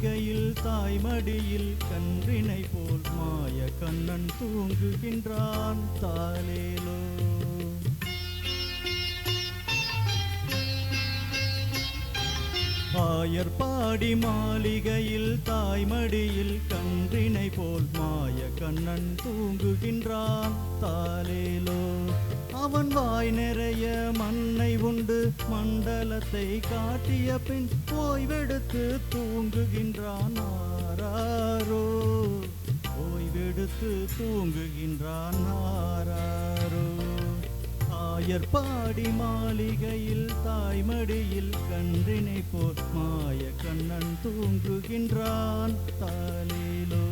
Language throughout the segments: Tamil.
மாளிகையில் தாய்மடியில் கன்றினை போல் மாய கண்ணன் தூங்குகின்றான் தாலேலோ. ஆயர்பாடி மாளிகையில் தாய்மடியில் கன்றினை போல் மாய கண்ணன் தூங்குகின்றான் தாலேலோ. அவன் வாய் நிறைய மண்ணை உண்டு மண்டலத்தை காட்டிய பின் ஓய்வெடுத்து தூங்குகின்றான் ஆராரோ. ஓய்வெடுத்து தூங்குகின்றான் ஆராரோ. ஆயர்பாடி மாளிகையில் தாய்மடியில் கன்றினை போல் மாய கண்ணன் தூங்குகின்றான் தாலேலோ.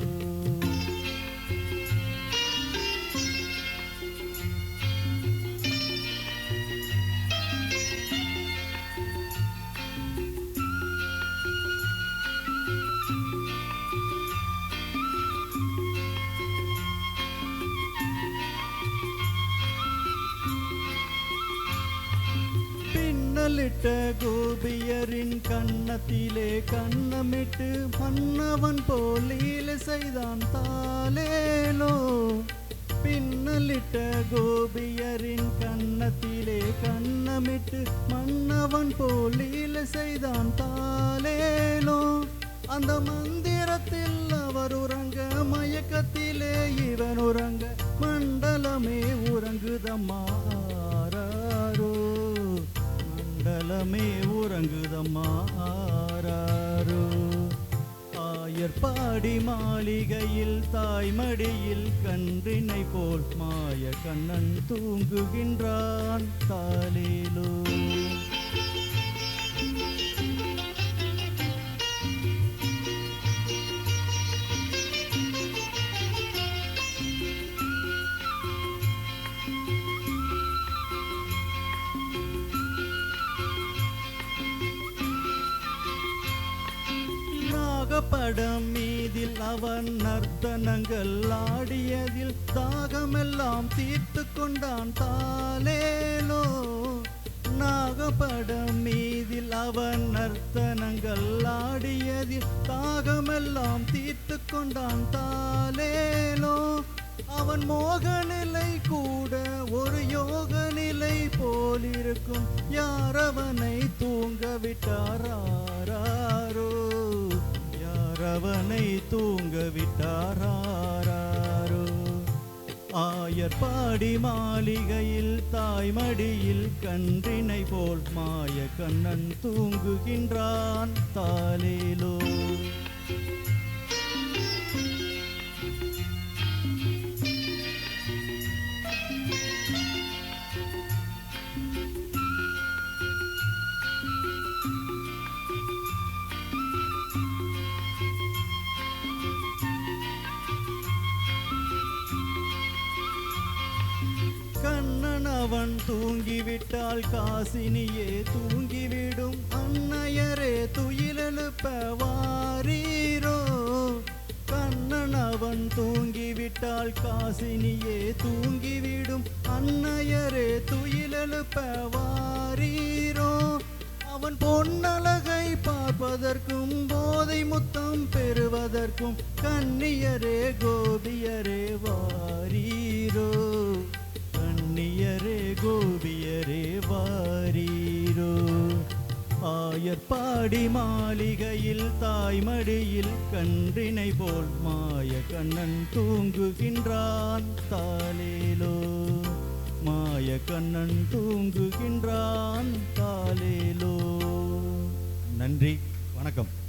பின்னலிட்ட கோபியரின் கன்னத்திலே கண்ணமிட்டு மன்னவன் போல் லீலை செய்தான் தாலேலோ. பின்னலிட்ட கோபியரின் கன்னத்திலே கண்ணமிட்டு மன்னவன் போல் லீலை செய்தான் தாலேலோ. அந்த மந்திரத்தில் அவர் உறங்க மயக்கத்திலே இவன் உறங்க மண்டலமே உறங்குதம்மா ஆராரோ. மண்டலமே உறங்குதம்மா ஆராரோ. ஆயர்பாடி மாளிகையில் தாய்மடியில் கன்றினை போல் மாய கண்ணன் தூங்குகின்றான் தாலேலோ. படம் மீதில் அவன் நர்த்தனங்கள் ஆடியதில் தாகமெல்லாம் தீர்த்து கொண்டான் தாலேலோ. நாகப்படம் மீதில் அவன் நர்த்தனங்கள் ஆடியதில் தாகமெல்லாம் தீர்த்து கொண்டான் தாலேலோ. அவன் மோக நிலை கூட ஒரு யோக நிலை போலிருக்கும். யார் அவனை தூங்க விட்டாராரோ. அவனை தூங்க விட்டாராரோ. ஆயர்பாடி மாளிகையில் தாய்மடியில் கன்றினை போல் மாய கண்ணன் தூங்குகின்றான் தாலேலோ. கண்ணன் அவன் தூங்கிவிட்டால் காசினியே தூங்கிவிடும். அன்னையரே துயிலெழுப்ப வாரீரோ. கண்ணன் அவன் தூங்கிவிட்டால் காசினியே தூங்கிவிடும். அன்னையரே துயிலெழுப்ப வாரீரோ. அவன் பொன்னழகை பார்ப்பதற்கும் போதை முத்தம் பெறுவதற்கும் கன்னியரே கோபியரே வாரீரோ. கன்னியரே கோபியரே வாரீரோ. ஆயர்பாடி மாளிகையில் தாய்மடியில் கன்றினை போல் மாய கண்ணன் தூங்குகின்றான் தாலேலோ. மாய கண்ணன் தூங்குகின்றான் தாலேலோ. நன்றி, வணக்கம்.